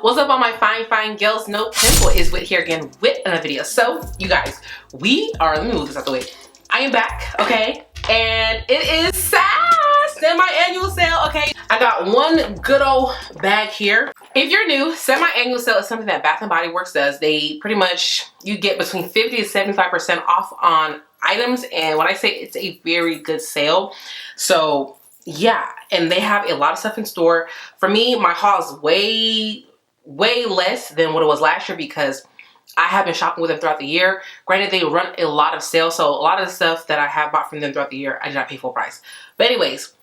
What's up, all my fine girls? No Pimple is Whit here again with another video. So you guys, let me move this out the way. I am back, okay, and it is semi-annual sale. Okay, I got one good old bag here. If you're new, semi-annual sale is something that Bath and Body Works does. They pretty much, you get between 50 to 75% off on items, and when I say it's a very good sale, so yeah, and they have a lot of stuff in store. For me, my haul is way less than what it was last year because I have been shopping with them throughout the year. Granted, they run a lot of sales, so a lot of the stuff that I have bought from them throughout the year, I did not pay full price. But anyways,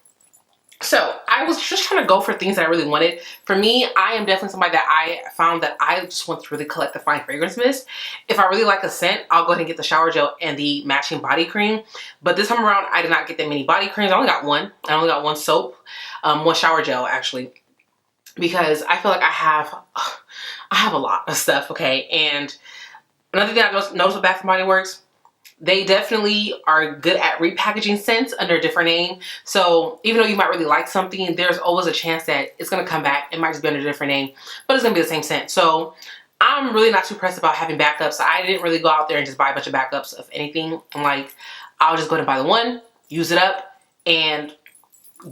so I was just trying to go for things that I really wanted. For me, I am definitely somebody that I found that I just want to really collect the fine fragrance mist. If I really like a scent, I'll go ahead and get the shower gel and the matching body cream. But this time around, I did not get that many body creams. I only got one. I only got one soap, one shower gel actually, because I feel like I have a lot of stuff, okay? And another thing I noticed with Bath and Body Works, they definitely are good at repackaging scents under a different name. So even though you might really like something, there's always a chance that it's going to come back. It might just be under a different name, but it's going to be the same scent. So I'm really not too pressed about having backups. I didn't really go out there and just buy a bunch of backups of anything. Like, I'll just go ahead and buy the one, use it up, and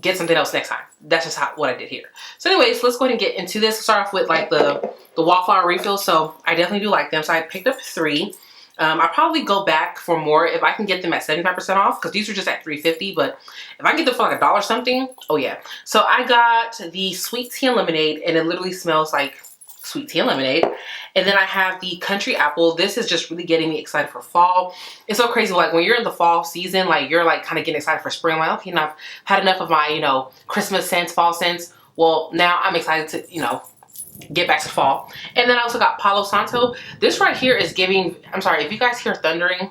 get something else next time. That's just what I did here. So anyways, let's go ahead and get into this. Start off with like the Wallflower refills. So I definitely do like them. So I picked up 3. I'll probably go back for more if I can get them at 75% off, because these are just at $3.50. But if I can get them for like $1 something, oh yeah. So I got the sweet tea and lemonade, and it literally smells like sweet tea and lemonade. And then I have the country apple. This is just really getting me excited for fall. It's so crazy, like when you're in the fall season, like you're like kind of getting excited for spring. Like, okay, now I've had enough of my, you know, Christmas scents, fall scents. Well, now I'm excited to, you know, get back to fall. And then I also got Palo Santo. This right here is giving, I'm sorry, if you guys hear thundering,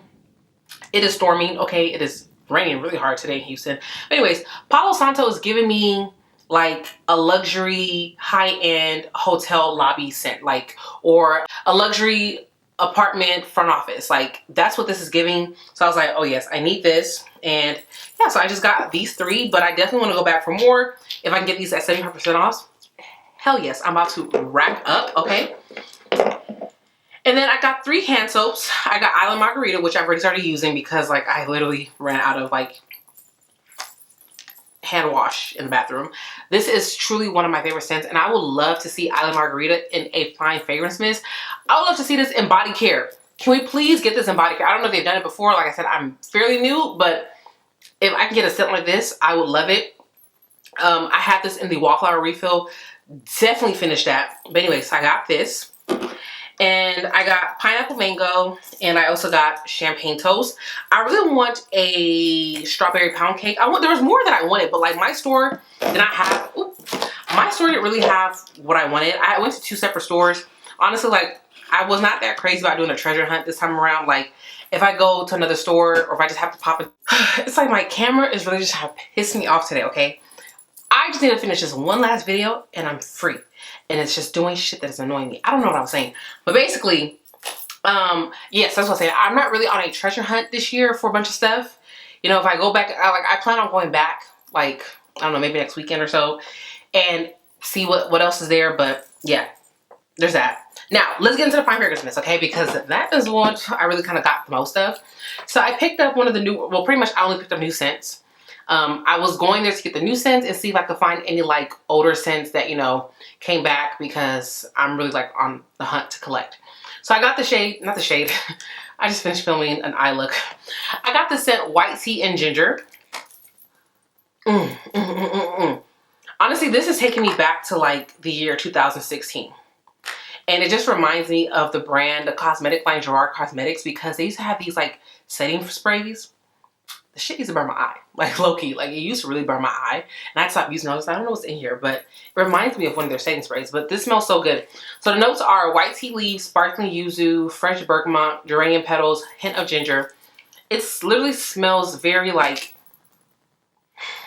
it is storming, okay? It is raining really hard today in Houston. But anyways, Palo Santo is giving me like a luxury high-end hotel lobby scent, like, or a luxury apartment front office. Like, that's what this is giving. So I was like, oh yes, I need this. And yeah, so I just got these 3, but I definitely want to go back for more. If I can get these at 75% off, hell yes, I'm about to rack up, okay? And then I got 3 hand soaps. I got Island Margarita, which I've already started using because like I literally ran out of like hand wash in the bathroom. This is truly one of my favorite scents, and I would love to see Island Margarita in a fine fragrance mist. I would love to see this in body care. Can we please get this in body care? I don't know if they've done it before. Like I said, I'm fairly new, but if I can get a scent like this, I would love it. I had this in the Wallflower refill. Definitely finished that. But anyways, I got this. And I got pineapple mango, and I also got champagne toast. I really want a strawberry pound cake. There was more that I wanted, but like my store did not have, my store didn't really have what I wanted. I went to 2 separate stores. Honestly, like I was not that crazy about doing a treasure hunt this time around. Like if I go to another store or if I just have to pop it, it's like my camera is really just pissing me off today, okay? I just need to finish this one last video and I'm free. And it's just doing shit that is annoying me. I don't know what I'm saying. But basically, yes, that's what I'm saying. I'm not really on a treasure hunt this year for a bunch of stuff. You know, if I go back, I plan on going back, like, I don't know, maybe next weekend or so, and see what else is there. But yeah, there's that. Now, let's get into the fine fragrance mist, okay? Because that is what I really kind of got the most of. So I picked up one of the new, well, pretty much I only picked up new scents. I was going there to get the new scents and see if I could find any like older scents that, you know, came back, because I'm really like on the hunt to collect. So I got the shade, not the shade, I just finished filming an eye look. I got the scent White Tea and Ginger. Honestly, this is taking me back to like the year 2016. And it just reminds me of the brand, the cosmetic line Gerard Cosmetics, because they used to have these like setting sprays. The shit used to burn my eye, like low-key. Like it used to really burn my eye, and I stopped using those. I don't know what's in here, but it reminds me of one of their setting sprays. But this smells so good. So the notes are white tea leaves, sparkling yuzu, fresh bergamot, geranium petals, hint of ginger. It literally smells very like,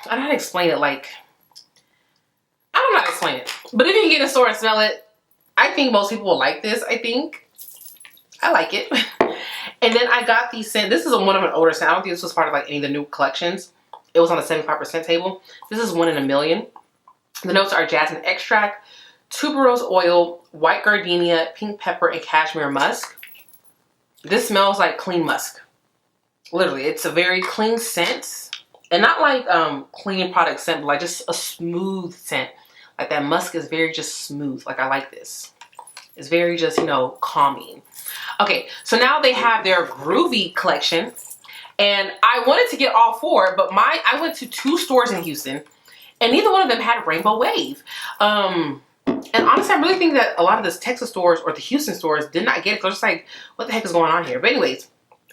I don't know how to explain it. Like, I don't know how to explain it. But if you can get in a store and smell it, I think most people will like this. I like it. And then I got these scent. This is one of an older scent. I don't think this was part of like any of the new collections. It was on the 75% table. This is 1 in a million. The notes are jasmine extract, tuberose oil, white gardenia, pink pepper, and cashmere musk. This smells like clean musk. Literally, it's a very clean scent. And not like cleaning product scent, but like just a smooth scent. Like that musk is very just smooth. Like I like this. It's very just, you know, calming. Okay, so now they have their Groovy collection. And I wanted to get all four, but I went to 2 stores in Houston and neither one of them had Rainbow Wave. And honestly, I really think that a lot of the Texas stores or the Houston stores did not get it. Because it's like, what the heck is going on here? But anyways,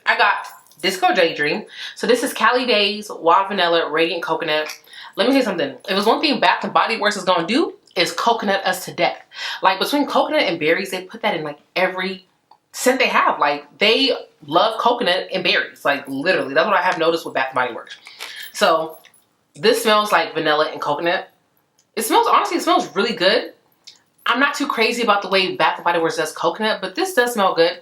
I got Disco Daydream. So this is Cali Days, Wild Vanilla, Radiant Coconut. Let me say something. If there's one thing Bath and Body Works is going to do, is coconut us to death. Like between coconut and berries, they put that in like every scent they have. Like they love coconut and berries. Like literally, that's what I have noticed with Bath and Body Works. So this smells like vanilla and coconut. It smells, honestly, it smells really good. I'm not too crazy about the way Bath and Body Works does coconut, but this does smell good.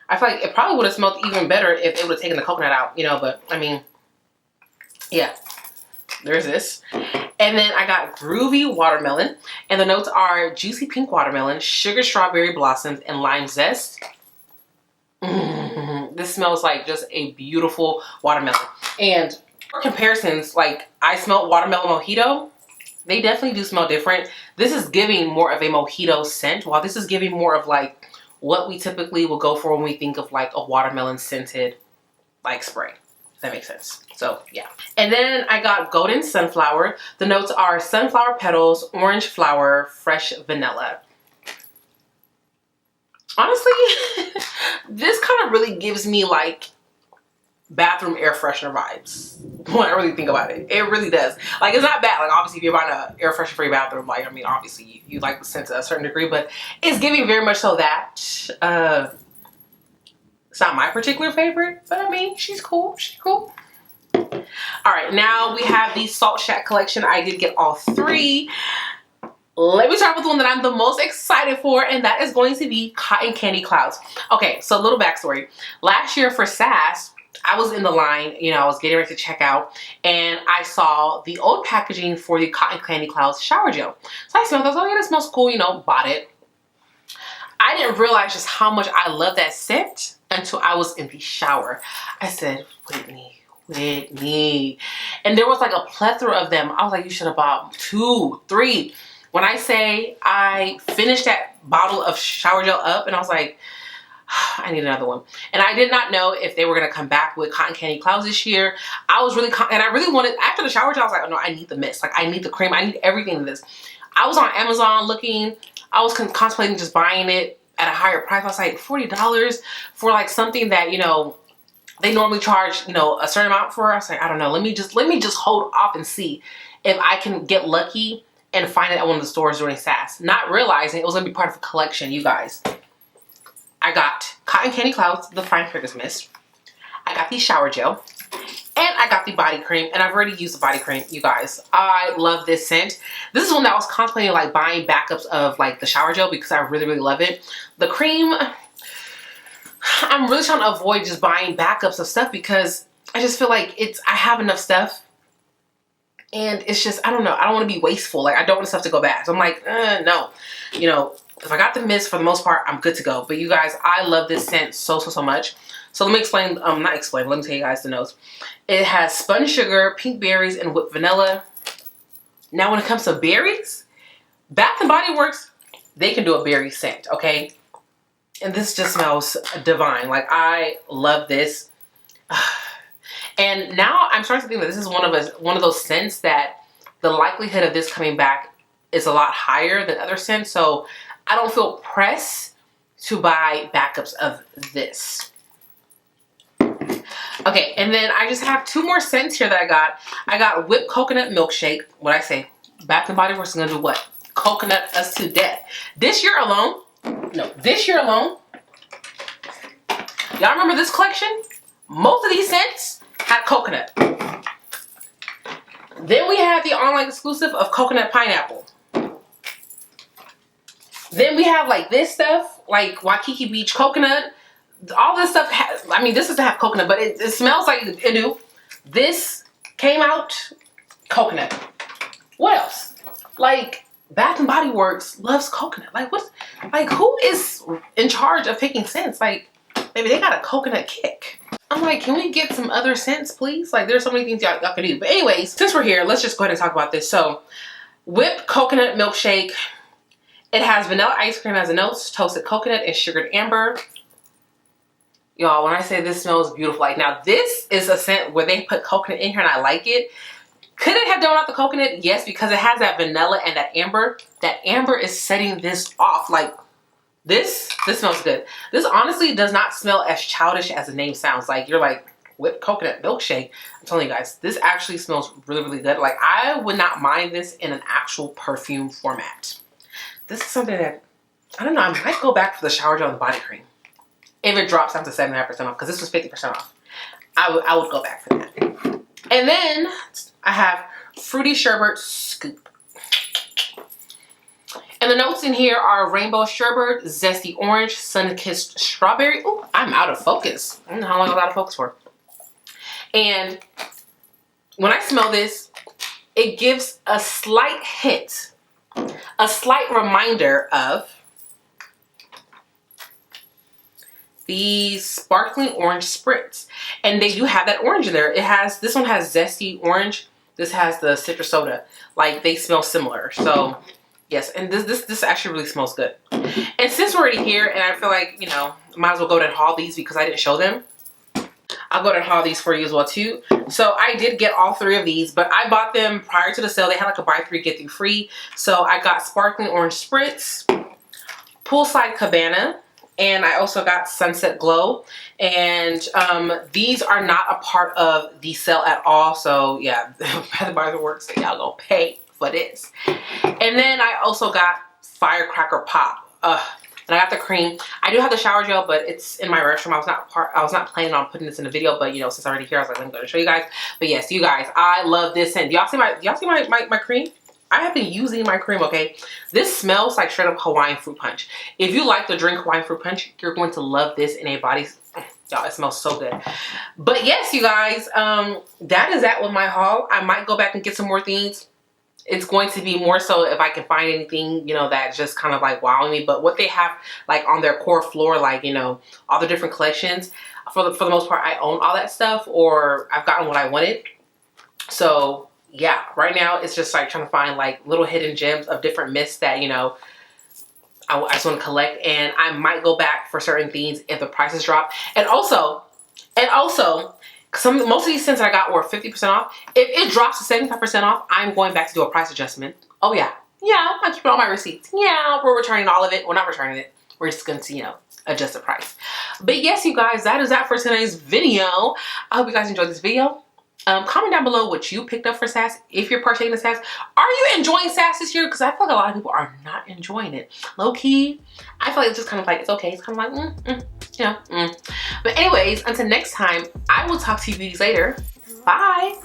I feel like it probably would have smelled even better if it would have taken the coconut out, you know, but I mean, yeah, there's this. And then I got Groovy Watermelon, and the notes are juicy pink watermelon, sugar strawberry blossoms, and lime zest. This smells like just a beautiful watermelon. And for comparisons, like I smelled watermelon mojito. They definitely do smell different. This is giving more of a mojito scent, while this is giving more of like what we typically will go for when we think of like a watermelon scented like spray. If that makes sense. So yeah. And then I got Golden Sunflower. The notes are sunflower petals, orange flower, fresh vanilla. Honestly, this kind of really gives me like bathroom air freshener vibes when I really think about it. It really does. Like it's not bad. Like obviously if you're buying an air freshener for your bathroom, like I mean obviously you like the scent to a certain degree, but it's giving very much so that. It's not my particular favorite, but I mean she's cool. She's cool. Alright, now we have the Salt Shack collection. I did get all 3. Let me start with the one that I'm the most excited for, and that is going to be Cotton Candy Clouds. Okay, so a little backstory. Last year for SAS, I was in the line, you know, I was getting ready to check out, and I saw the old packaging for the Cotton Candy Clouds shower gel. So I smelled it, I was like, oh yeah, that smells cool, you know, bought it. I didn't realize just how much I love that scent until I was in the shower. I said, Whitney. And there was like a plethora of them. I was like, you should have bought 2, 3. When I say I finished that bottle of shower gel up and I was like, I need another one. And I did not know if they were going to come back with Cotton Candy Clouds this year. I was really, and I really wanted, after the shower gel, I was like, oh no, I need the mist. Like I need the cream. I need everything in this. I was on Amazon looking. I was contemplating just buying it at a higher price. I was like, $40 for like something that, you know, they normally charge, you know, a certain amount for. I was like, I don't know. Let me just hold off and see if I can get lucky and find it at one of the stores during SAS. Not realizing it was going to be part of a collection, you guys. I got Cotton Candy Clouds, the Fine Fragrance Mist. I got the shower gel. And I got the body cream. And I've already used the body cream, you guys. I love this scent. This is one that I was contemplating like buying backups of like the shower gel because I really, really love it. The cream, I'm really trying to avoid just buying backups of stuff because I just feel like I have enough stuff. And it's just, I don't know. I don't want to be wasteful. Like, I don't want stuff to go bad. So I'm like, no. You know, if I got the mist for the most part, I'm good to go. But you guys, I love this scent so much. So let me explain, let me tell you guys the notes. It has spun sugar, pink berries, and whipped vanilla. Now, when it comes to berries, Bath and Body Works, they can do a berry scent, okay? And this just smells divine. Like, I love this. And now I'm starting to think that this is one of those scents that the likelihood of this coming back is a lot higher than other scents. So I don't feel pressed to buy backups of this. Okay, and then I just have 2 more scents here that I got. I got whipped coconut milkshake. What I say? Bath and Body Works is gonna do what? Coconut us to death. This year alone. Y'all remember this collection? Most of these scents had coconut. Then we have the online exclusive of coconut pineapple. Then we have like this stuff, like Waikiki Beach coconut. All this stuff has, I mean, this doesn't have coconut, but it smells like it do. This came out coconut. What else? Like, Bath and Body Works loves coconut. Like what? Like who is in charge of picking scents? Like maybe they got a coconut kick. I'm like, can we get some other scents, please? Like there's so many things y'all can do. But anyways, since we're here, let's just go ahead and talk about this. So whipped coconut milkshake. It has vanilla ice cream as a notes, toasted coconut, and sugared amber. Y'all, when I say this smells beautiful, like now this is a scent where they put coconut in here and I like it. Could it have done without the coconut? Yes, because it has that vanilla and that amber. That amber is setting this off. Like this smells good. This honestly does not smell as childish as the name sounds. Like you're like, whipped coconut milkshake. I'm telling you guys, this actually smells really, really good. Like I would not mind this in an actual perfume format. This is something that, I don't know, I might go back for the shower gel and the body cream. If it drops down to 75% off, because this was 50% off. I would go back for that. And then I have Fruity Sherbet Scoop. And the notes in here are rainbow sherbet, zesty orange, sun-kissed strawberry. Ooh, I'm out of focus. I don't know how long I'm out of focus for. And when I smell this, it gives a slight hit, a slight reminder of the sparkling orange spritz. And they do have that orange in there. It has, this one has zesty orange. This has the citrus soda. Like they smell similar. So yes, and this actually really smells good. And since we're already here and I feel like, you know, might as well go ahead and haul these because I didn't show them. I'll go ahead and haul these for you as well too. So I did get all three of these, but I bought them prior to the sale. They had like a buy three, get three free. So I got sparkling orange spritz, poolside cabana, and I also got Sunset Glow. And these are not a part of the sale at all. So yeah, Bath and Body Works, so y'all gonna pay for this. And then I also got Firecracker Pop. And I got the cream. I do have the shower gel, but it's in my restroom. I was not planning on putting this in the video, but you know, since I'm already here, I was like, let me go and show you guys. But yes, you guys, I love this scent. Do y'all see my cream? I have been using my cream, okay? This smells like straight up Hawaiian fruit punch. If you like the drink Hawaiian fruit punch, you're going to love this in a body. Y'all, it smells so good. But yes, you guys, that is that with my haul. I might go back and get some more things. It's going to be more so if I can find anything, you know, that's just kind of like wowing me. But what they have like on their core floor, like, you know, all the different collections, for the most part, I own all that stuff or I've gotten what I wanted. So yeah, right now it's just like trying to find like little hidden gems of different mists that, you know, I just want to collect. And I might go back for certain things if the prices drop. And also, most of these scents I got were 50% off. If it drops to 75% off, I'm going back to do a price adjustment. Oh yeah. Yeah, I'm keeping all my receipts. Yeah, we're returning all of it. We're not returning it. We're just going to, you know, adjust the price. But yes, you guys, that is that for today's video. I hope you guys enjoyed this video. Comment down below what you picked up for SAS. If you're partaking in SAS, are you enjoying SAS this year? Because I feel like a lot of people are not enjoying it. Low key, I feel like it's just kind of like, it's okay. It's kind of like, you know. But anyways, until next time, I will talk to you beauties later. Bye.